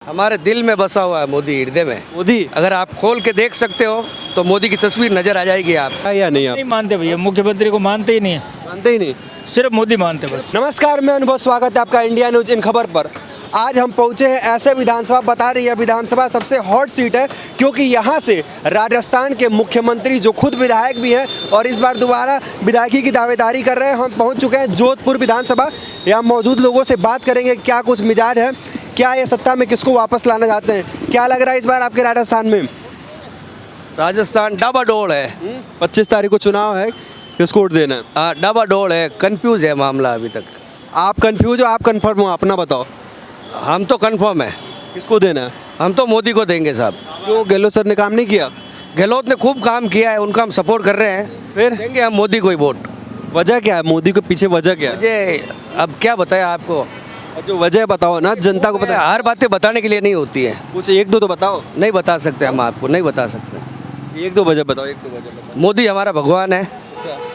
हमारे दिल में बसा हुआ है मोदी, हृदय में। मोदी अगर आप खोल के देख सकते हो तो मोदी की तस्वीर नजर आ जाएगी आप। है या नहीं आप नहीं मानते भैया, मुख्यमंत्री को मानते ही नहीं है, मानते ही नहीं? सिर्फ मोदी मानते बस। नमस्कार, मैं अनुभव, स्वागत है आपका इंडिया न्यूज इन खबर पर। आज हम पहुंचे हैं ऐसे विधानसभा, बता रही है विधानसभा सबसे हॉट सीट है क्योंकि यहां से राजस्थान के मुख्यमंत्री जो खुद विधायक भी हैं और इस बार दोबारा विधायकी की दावेदारी कर रहे हैं, हम पहुंच चुके हैं जोधपुर विधानसभा। यहाँ मौजूद लोगों से बात करेंगे क्या कुछ मिजाज है, क्या ये सत्ता में किसको वापस लाना चाहते हैं, क्या लग रहा है इस बार आपके राजस्थान में? राजस्थान डाबाडोल है। 25 तारीख को चुनाव है, किसको वोट देना है? हाँ, डाबाडोल है, कंफ्यूज है मामला अभी तक। आप कंफ्यूज हो, आप कन्फर्म हो? अपना बताओ, हम तो कंफर्म है, किसको देना है? हम तो मोदी को देंगे साहब। क्यों, गहलोत सर ने काम नहीं किया? गहलोत ने खूब काम किया है, उनका हम सपोर्ट कर रहे हैं, फिर देंगे हम मोदी को ही वोट। वजह क्या है, मोदी के पीछे वजह क्या है? मुझे अब क्या बताया आपको, जो वजह बताओ ना, जनता को पता है। हर बातें बताने के लिए नहीं होती है। कुछ एक दो तो बताओ। नहीं बता सकते हम आपको, नहीं बता सकते। एक दो वजह बताओ, एक दो वजह बताओ। मोदी हमारा भगवान है,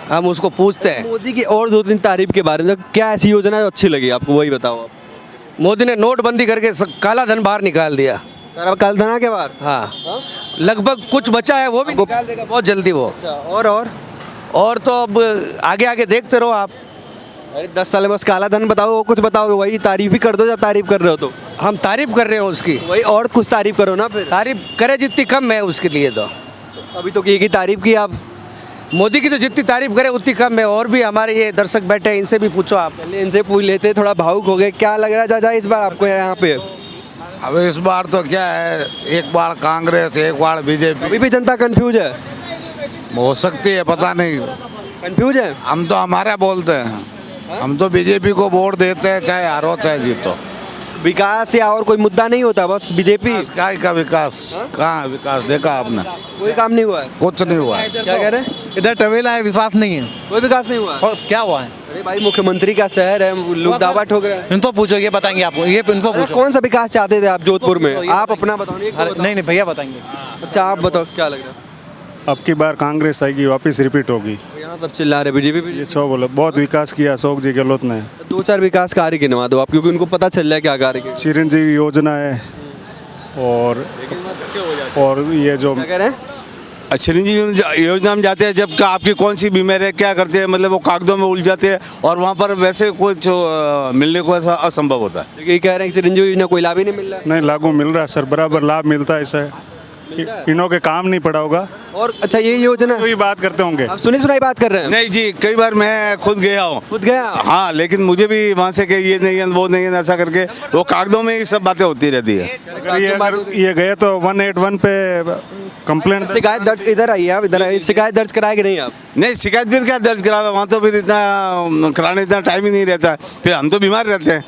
हम उसको पूछते हैं। मोदी की और दो तीन तारीफ के बारे में, क्या ऐसी योजना है जो अच्छी लगी आपको, वही बताओ आप। मोदी ने नोटबंदी करके काला धन बाहर निकाल दिया। सर अब कल धना के बार हाँ, लगभग कुछ बचा है वो भी निकाल देगा बहुत जल्दी वो। और तो अब आगे आगे देखते रहो आप। अरे 10 साल में बस काला धन बताओ, वो कुछ बताओगे, वही तारीफ ही कर दो जब तारीफ कर रहे हो तो। हम तारीफ कर रहे हो उसकी, वही और कुछ तारीफ करो ना फिर। तारीफ करे जितनी कम है उसके लिए तो। अभी तो एक ही तारीफ की आप। मोदी की तो जितनी तारीफ करे उतनी कम है। और भी हमारे ये दर्शक बैठे हैं, इनसे भी पूछो आप। पहले इनसे पूछ लेते, थोड़ा भावुक हो गए। क्या लग रहा है चाचा इस बार आपको यहाँ पे? अब इस बार तो क्या है, एक बार कांग्रेस एक बार बीजेपी अभी भी जनता कंफ्यूज है? हो सकती है, पता नहीं। कंफ्यूज है? हम तो हमारा बोलते हैं, हम तो बीजेपी को वोट देते हैं, चाहे हारो चाहे जीतो। विकास या और कोई मुद्दा नहीं होता, बस बीजेपी? क्या का विकास, कहाँ विकास देखा आपने? कोई काम नहीं हुआ है? कुछ नहीं हुआ है। क्या कह रहे हैं? इधर टवेला है, विश्वास नहीं है। कोई विकास नहीं हुआ है? और क्या हुआ है? अरे भाई, मुख्यमंत्री का शहर है, लोग दावा ठोक रहे हैं। इनको पूछो, ये बताएंगे आपको, ये इनको अरे पूछो। कौन सा विकास चाहते थे आप जोधपुर में? आप अपना बताओ। एक अरे नहीं नहीं भैया बताएंगे। अच्छा आप बताओ, क्या लग रहा है? अब की बार कांग्रेस आएगी, वापस रिपीट होगी। यहाँ सब चिल्ला रहे बीजेपी ये भी। सो बोलो, बहुत विकास किया अशोक जी गहलोत ने। दो चार विकास कार्य गिनवा दो आप, क्योंकि उनको पता चल रहा है क्या कार्य के। चिरंजीवी योजना है और ये जो क्या कह रहे हैं? चिरंजीवी योजना में जाते हैं, जब आपकी कौन सी बीमारी है, क्या करते हैं, मतलब वो कागजों में उलझ जाते हैं और वहाँ पर वैसे कुछ मिलने को ऐसा असंभव होता है। देखिए कह रहे हैं कि चिरंजीवी योजना कोई लाभ ही नहीं मिल रहा है। नहीं लागू मिल रहा है सर, बराबर लाभ मिलता है। इसे इन्हों के काम नहीं पड़ा होगा और अच्छा ये योजना तो ही बात करते होंगे। आप सुनी सुनाई बात कर रहे हैं? नहीं जी, कई बार मैं खुद गया हूँ। खुद गया? हाँ, लेकिन मुझे भी वहाँ से कि ये नहीं है वो नहीं है, ऐसा करके वो कागजों में ही सब बातें होती रहती है। अगर ये गए तो 181 पे कंप्लेंट। शिकायत दर्ज, इधर आइए आप, इधर आइए। शिकायत दर्ज कराए कि नहीं आप? नहीं, शिकायत फिर क्या दर्ज करावे, वहाँ तो फिर इतना कराने इतना टाइम ही नहीं रहता है, फिर हम तो बीमार रहते हैं।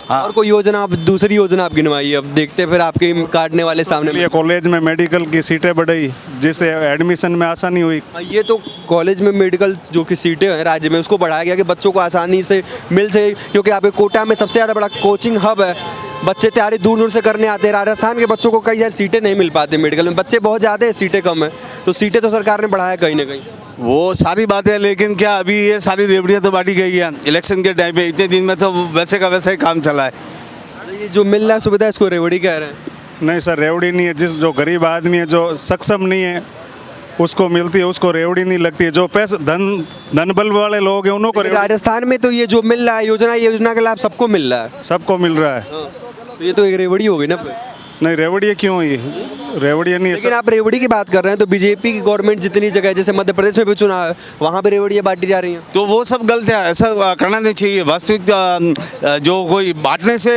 हाँ। और कोई योजना आप, दूसरी योजना आप गिनवाइए, अब देखते फिर आपके काटने वाले सामने। ये कॉलेज में मेडिकल की सीटें बढ़ाई, जिससे एडमिशन में आसानी हुई। ये तो कॉलेज में मेडिकल जो कि सीटें हैं राज्य में, उसको बढ़ाया गया कि बच्चों को आसानी से मिल सके, क्योंकि आपके कोटा में सबसे ज़्यादा बड़ा कोचिंग हब है। बच्चे तैयारी दूर दूर से करने आते हैं। राजस्थान के बच्चों को कई सारी सीटें नहीं मिल पाती मेडिकल में, बच्चे बहुत ज़्यादा है, सीटें कम है, तो सीटें तो सरकार ने बढ़ाया कहीं ना कहीं। वो सारी बात है, लेकिन क्या अभी ये सारी रेवड़ियाँ तो बांटी गई है इलेक्शन के टाइम पे, इतने दिन में तो वैसे का वैसा ही काम चला है। ये जो मिल रहा है सुविधा, इसको रेवड़ी कह रहे हैं? नहीं सर, रेवड़ी नहीं है। जिस जो गरीब आदमी है, जो सक्षम नहीं है, उसको मिलती है, उसको रेवड़ी नहीं लगती है। जो पैसे धन बल वाले लोग हैं उनको रेवड़ी। राजस्थान में तो ये जो मिल रहा है योजना, ये योजना का लाभ सबको मिल रहा है। सबको मिल रहा है। तो ये तो एक रेवड़ी हो गई ना। नहीं, रेवड़ी क्यों हुई? रेवड़ी नहीं है लेकिन सर। आप रेवड़ी की बात कर रहे हैं, तो बीजेपी की गवर्नमेंट जितनी जगह है, जैसे मध्य प्रदेश में भी चुनाव है, वहाँ पे रेवड़ियाँ बांटी जा रही हैं। तो वो सब गलत है, ऐसा करना नहीं चाहिए। वास्तविक जो कोई बांटने से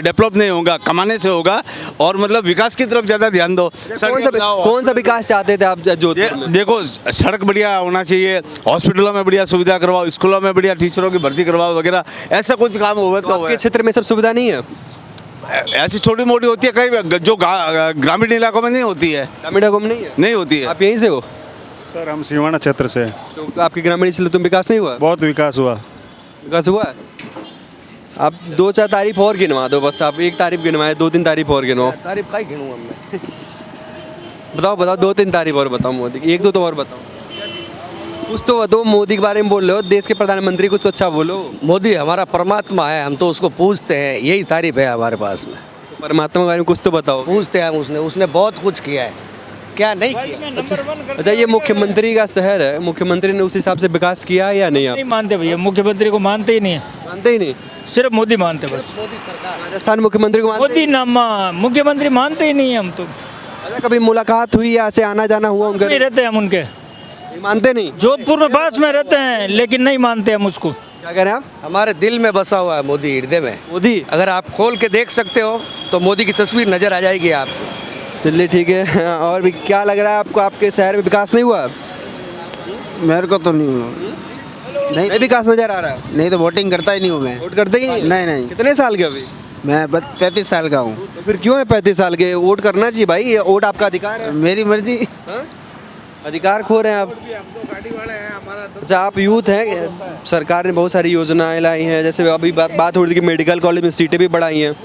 डेवलप नहीं होगा, कमाने से होगा। और मतलब विकास की तरफ ज़्यादा ध्यान दो। कौन सा विकास चाहते थे आप जोधपुर में? देखो, सड़क बढ़िया होना चाहिए, हॉस्पिटलों में बढ़िया सुविधा करवाओ, स्कूलों में बढ़िया टीचरों की भर्ती करवाओ वगैरह, ऐसा कुछ काम हुआ तो आपके क्षेत्र में सब सुविधा नहीं है? ऐसी छोटी मोटी होती है, कई जो ग्रामीण इलाकों में नहीं होती है। ग्रामीण इलाकों में नहीं है? नहीं होती है। आप यहीं से हो? सर हम सिवाना क्षेत्र से। तो आपके ग्रामीण क्षेत्र में विकास नहीं हुआ? बहुत विकास हुआ। विकास हुआ है? आप दो चार तारीफ और गिनवा दो, बस आप एक तारीफ गिनवाए, दो तीन तारीफ और गिनवाओ। तारीफ का ही गिनूंगा मैं। बताओ बताओ, दो तीन तारीफ और बताओ मोदी की, एक दो तो और बताओ। कुछ तो बताओ, मोदी के बारे में बोल रहे हो, देश के प्रधानमंत्री कुछ तो अच्छा बोलो। मोदी हमारा परमात्मा है, हम तो उसको पूछते हैं, यही तारीफ है हमारे पास में। परमात्मा के बारे में कुछ तो बताओ। पूछते हैं हम उसने उसने बहुत कुछ किया है, क्या नहीं किया। अच्छा, ये मुख्यमंत्री का शहर है, मुख्यमंत्री ने उस हिसाब से विकास किया है या नहीं? आप नहीं मानते भैया, मुख्यमंत्री को मानते ही नहीं है, मानते ही नहीं? सिर्फ मोदी मानते बस। राजस्थान मुख्यमंत्री को मानते मोदी नाम मुख्यमंत्री मानते ही नहीं है हम तो। अच्छा, कभी मुलाकात हुई या ऐसे आना जाना हुआ उनका? नहीं रहते हम उनके, मानते नहीं? जोधपुर में पास में रहते हैं लेकिन नहीं मानते हम उसको। क्या कह रहे हैं आप? हमारे दिल में बसा हुआ है मोदी, हृदय में। मोदी? अगर आप खोल के देख सकते हो तो मोदी की तस्वीर नजर आ जाएगी आपको। चलिए ठीक है। और भी क्या लग रहा है आपको, आपके शहर में विकास नहीं हुआ? मेरे को तो नहीं हुआ। नहीं विकास नजर आ रहा है? नहीं तो वोटिंग करता ही नहीं हूँ मैं। वोट करते ही नहीं? नहीं। कितने साल के अभी? मैं 35 साल का हूँ। तो फिर क्यों है 35 साल के? वोट करना चाहिए भाई, ये वोट आपका अधिकार है। मेरी मर्जी। हाँ? अधिकार खो रहे हैं आप। अच्छा, आप यूथ हैं, सरकार ने बहुत सारी योजनाएं लाई हैं, जैसे अभी बात हो रही थी कि मेडिकल कॉलेज में सीटें भी बढ़ाई हैं,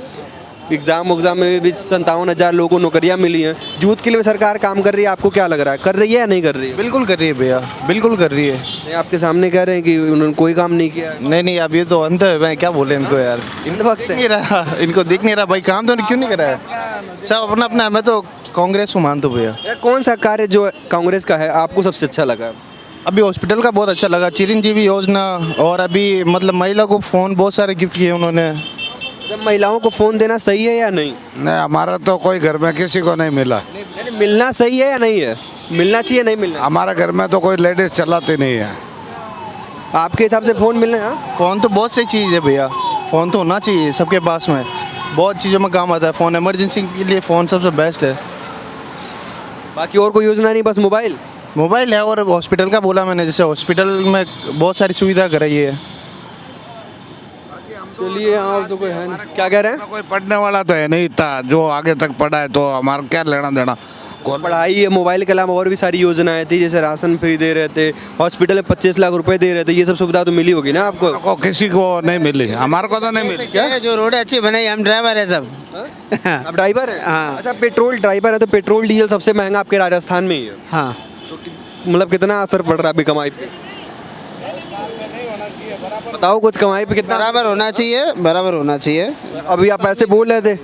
एग्ज़ाम में भी 57,000 लोगों को नौकरियां मिली हैं। यूथ के लिए सरकार काम कर रही है, आपको क्या लग रहा है, कर रही है या नहीं कर रही है? बिल्कुल कर रही है भैया, बिल्कुल कर रही है। नहीं, आपके सामने कह रहे हैं कि उन्होंने कोई काम नहीं किया। नहीं अब ये तो अंत है, मैं क्या बोले इनको यार। इन वक्त दिख नहीं रहा, इनको दिख नहीं रहा भाई, काम तो क्यों नहीं कर रहा है। सब अपना अपना, मैं तो कांग्रेस को मानता हूँ भैया। कौन सा कार्य जो कांग्रेस का है आपको सबसे अच्छा लगा? अभी हॉस्पिटल का बहुत अच्छा लगा, चिरंजीवी योजना, और अभी मतलब महिला को फ़ोन बहुत सारे गिफ्ट किए उन्होंने। जब महिलाओं को फ़ोन देना सही है या नहीं? नहीं, हमारा तो कोई घर में किसी को नहीं मिला। यानी मिलना सही है या नहीं है? मिलना चाहिए नहीं मिलना? हमारे घर में तो कोई लेडीज चलाती नहीं है। आपके हिसाब से फ़ोन मिलना है? फ़ोन तो बहुत सही चीज़ है भैया, फ़ोन तो होना चाहिए सबके पास में, बहुत चीज़ों में काम आता है फ़ोन। इमरजेंसी के लिए फ़ोन सबसे बेस्ट है। बाकी और कोई योजना नहीं, बस मोबाइल? मोबाइल है, और हॉस्पिटल का बोला मैंने, जैसे हॉस्पिटल में बहुत सारी सुविधा कराई है। चलिए, हाँ तो कोई है नहीं। क्या कह रहे हैं? कोई पढ़ने वाला तो है नहीं था जो आगे तक पढ़ा है, तो हमारा क्या लेना देना। पढ़ाई है, मोबाइल के अलावा और भी सारी योजनाएं थी, जैसे राशन फ्री दे रहे थे, हॉस्पिटल में 25 लाख रुपए दे रहे थे, ये सब सुविधा तो मिली होगी ना आपको? को किसी को नहीं मिली, हमारे को तो नहीं मिली। क्या जो रोड अच्छी बनाई, हम ड्राइवर है सब। आप ड्राइवर हैं? हाँ। अच्छा, पेट्रोल ड्राइवर है तो पेट्रोल डीजल सबसे महंगा आपके राजस्थान में ही है। हाँ, मतलब कितना असर पड़ रहा है अभी कमाई पे? बताओ कुछ, कमाई पे कितना? बराबर होना चाहिए, बराबर होना चाहिए। अभी आप ऐसे बोल रहे थे,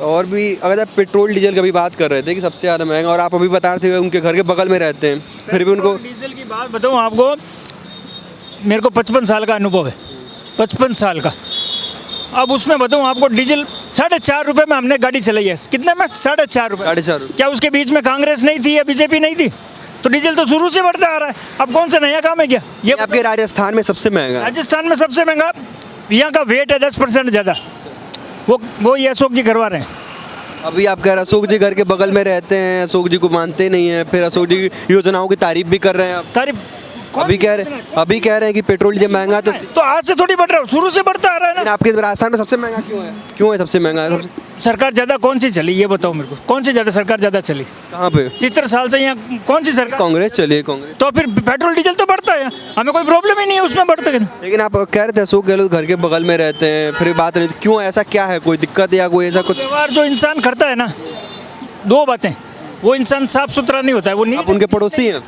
और भी अगर आप पेट्रोल डीजल की भी बात कर रहे थे कि सबसे ज़्यादा महंगा, और आप अभी बता रहे थे उनके घर के बगल में रहते हैं, फिर भी उनको। डीजल की बात बताऊँ आपको, मेरे को 55 साल का अनुभव है, 55 साल का। अब उसमें बताऊँ आपको, डीजल 4.5 रुपये में हमने गाड़ी चलाई है। कितने में? 4.5 रुपये। 4.5 रुपये। क्या उसके बीच में कांग्रेस नहीं थी या बीजेपी नहीं थी? तो डीजल तो शुरू से बढ़ता आ रहा है, अब कौन सा नया काम है क्या ये? आपके राजस्थान में सबसे महंगा है? राजस्थान में सबसे महंगा, यहाँ का वेट है 10% ज़्यादा, वो ये अशोक जी करवा रहे हैं। अभी आप कह रहे हैं अशोक जी घर के बगल में रहते हैं, अशोक जी को मानते नहीं है, फिर अशोक जी की योजनाओं की तारीफ भी कर रहे हैं आप। तारीफ अभी कह रहे हैं कि पेट्रोल डीजल महंगा, तो आज से थोड़ी बढ़ रहा है, शुरू से बढ़ता आ रहा है ना। आपके राजस्थान में सबसे महंगा क्यों है सबसे महंगा है? सरकार ज़्यादा कौन सी चली ये बताओ मेरे को, कौन सी ज़्यादा सरकार ज़्यादा चली? कहाँ पे? 70 साल से यहाँ कौन सी सरकार? कांग्रेस चली है, कांग्रेस। तो फिर पेट्रोल डीजल तो बढ़ता है, हमें कोई प्रॉब्लम ही नहीं है उसमें बढ़ते। लेकिन आप कह रहे थे अशोक गहलोत घर के बगल में रहते हैं, फिर बात नहीं, क्यों, ऐसा क्या है, कोई दिक्कत या कोई ऐसा कुछ? व्यवहार जो इंसान करता है ना, दो बातें, वो इंसान साफ सुथरा नहीं होता है, वो आप उनके पड़ोसी हैं?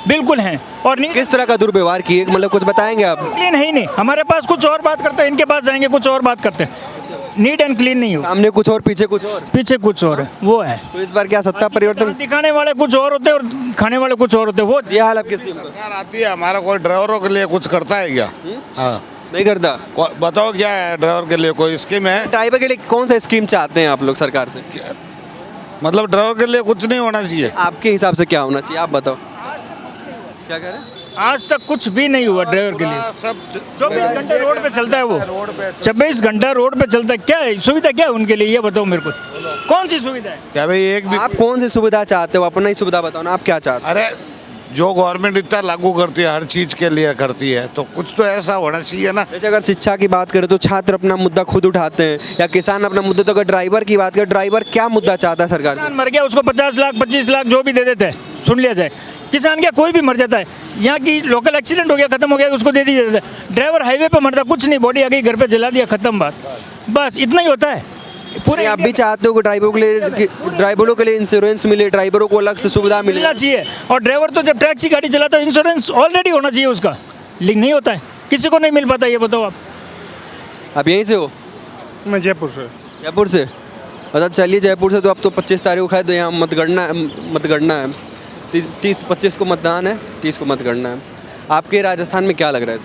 बिल्कुल हैं। और नीट किस तरह का दुर्व्यवहार किए, मतलब कुछ बताएंगे आप? क्लीन है ही नहीं, हमारे पास कुछ और बात करते हैं, इनके पास जाएंगे कुछ और बात करते हैं। नीट एंड क्लीन नहीं हो, सामने कुछ और पीछे कुछ और, पीछे कुछ और है, वो है। तो इस बार क्या सत्ता परिवर्तन? दिखाने वाले कुछ और होते हैं और खाने वाले कुछ और होते हैं, वो ये हाल आपके सीएम का? सरकार आती है, हमारा कोई ड्राइवरों के लिए कुछ करता है क्या? हाँ, नहीं करता। बताओ क्या है ड्राइवर के लिए, कोई स्कीम है? ड्राइवर के लिए कौन सा स्कीम चाहते हैं आप लोग सरकार से? मतलब ड्राइवर के लिए कुछ नहीं होना चाहिए? आपके हिसाब से क्या होना चाहिए, आप बताओ। क्या कह रहे हैं? आज तक कुछ भी नहीं हुआ ड्राइवर के लिए। सब 24 घंटे रोड पे चलता है वो, रोड पे 24 घंटा रोड पे चलता है। क्या है सुविधा, क्या है उनके लिए ये बताओ मेरे को, कौन सी सुविधा है? क्या भाई, एक भी आप कौन सी सुविधा चाहते हो, अपना ही सुविधा बताओ ना, आप क्या चाहते अरे जो गवर्नमेंट इतना लागू करती है, हर चीज के लिए करती है, तो कुछ तो ऐसा होना चाहिए ना। हो? जैसे अगर शिक्षा की बात करें तो छात्र अपना मुद्दा खुद उठाते हैं, या किसान अपना मुद्दा, तो अगर ड्राइवर की बात करें, ड्राइवर क्या मुद्दा चाहता है सरकार से? किसान मर गया, उसको 50 लाख 25 लाख जो भी दे देते हैं, सुन लिया जाए। किसान क्या, कोई भी मर जाता है, यहाँ की लोकल एक्सीडेंट हो गया, खत्म हो गया, उसको दे दिया जाता है। ड्राइवर हाईवे पे मरता, कुछ नहीं, बॉडी आ गई, घर पे जला दिया, खत्म, बात, बस इतना ही होता है पूरे। आप भी चाहते हो कि ड्राइवरों के लिए इंश्योरेंस मिले, ड्राइवरों को अलग से सुविधा मिले? मिलना चाहिए। और ड्राइवर तो जब टैक्सी गाड़ी चलाता है, इंश्योरेंस ऑलरेडी होना चाहिए उसका, लेकिन नहीं होता है, किसी को नहीं मिल पाता, ये बताओ आप। आप यहीं से हो? मैं जयपुर से। जयपुर से? अच्छा चलिए, जयपुर से तो अब तो 25 तारीख को है, तो यहाँ मतगणना है 25 को मतदान है, 30 को मतगणना है। आपके राजस्थान में क्या लग रहा है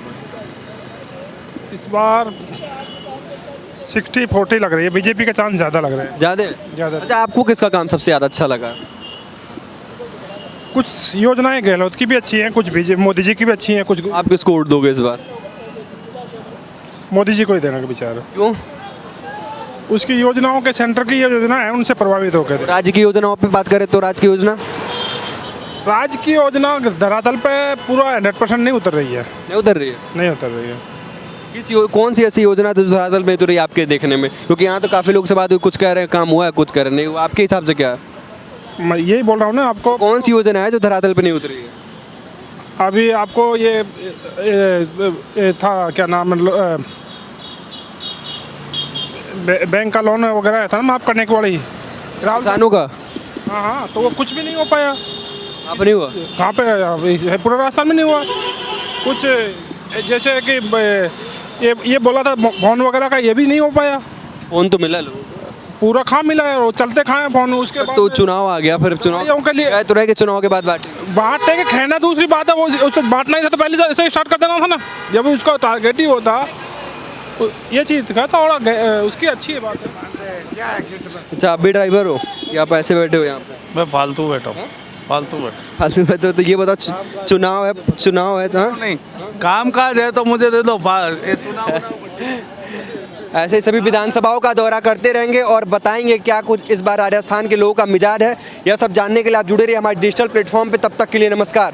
इस बार 60-40 लग रही है, बीजेपी का चांस ज़्यादा लग रहा है। ज़्यादा? अच्छा, आपको किसका काम सबसे ज़्यादा अच्छा लगा? कुछ योजनाएं गहलोत की भी अच्छी हैं, कुछ बीजेपी मोदी जी की भी अच्छी हैं, कुछ आप किसको वोट दोगे इस बार? मोदी जी को ही देना का विचार है। क्यों? उसकी योजनाओं के सेंटर की ये योजना है, उनसे प्रभावित होकर। राज्य की योजनाओं पे बात करें तो राज्य की योजना धरातल पे पूरा 100% नहीं उतर रही है। नहीं उतर रही है? नहीं उतर रही है। कौन सी ऐसी योजना तो धरातल में उतर रही है आपके देखने में? क्योंकि यहाँ तो काफ़ी लोग से बात हुई, कुछ कह रहे हैं काम हुआ है, कुछ कह रहे नहीं हुआ। आपके हिसाब से क्या है? मैं यही बोल रहा हूँ ना आपको। कौन सी योजना है जो धरातल पे नहीं उतरी है? अभी आपको ये था क्या नाम बैंक का लोन वगैरह था ना माफ़ करने की वाली किसानों का? हाँ, तो वो कुछ भी नहीं हो पाया। आप नहीं हुआ? कहाँ पे? पूरा राजस्थान में नहीं हुआ कुछ। जैसे कि ये बोला था फोन वगैरह का, ये भी नहीं हो पाया। फोन तो मिला लोगों को, पूरा खा मिला है, वो चलते खाए फोन। उसके बाद तो चुनाव आ गया, फिर चुनाव के लिए तो रह के चुनाव के बाद बांटने के खाना दूसरी बात है। वो उसको बांटना ही था तो पहले से ऐसे ही स्टार्ट कर देना था ना, जब उसका टारगेट ही होता। ये चीज़ का थोड़ा उसकी अच्छी है बात है। अच्छा, आप भी ड्राइवर हो या आप ऐसे बैठे हो यहाँ पे? मैं फालतू बैठा हूँ, फालतू बैठे हो? तो ये बताओ, चुनाव है तो हाँ? नहीं, काम काज है तो मुझे दे दो। ऐसे ही सभी विधानसभाओं का दौरा करते रहेंगे और बताएंगे क्या कुछ इस बार राजस्थान के लोगों का मिजाज है। यह सब जानने के लिए आप जुड़े रहिए हमारे डिजिटल प्लेटफॉर्म पे। तब तक के लिए नमस्कार।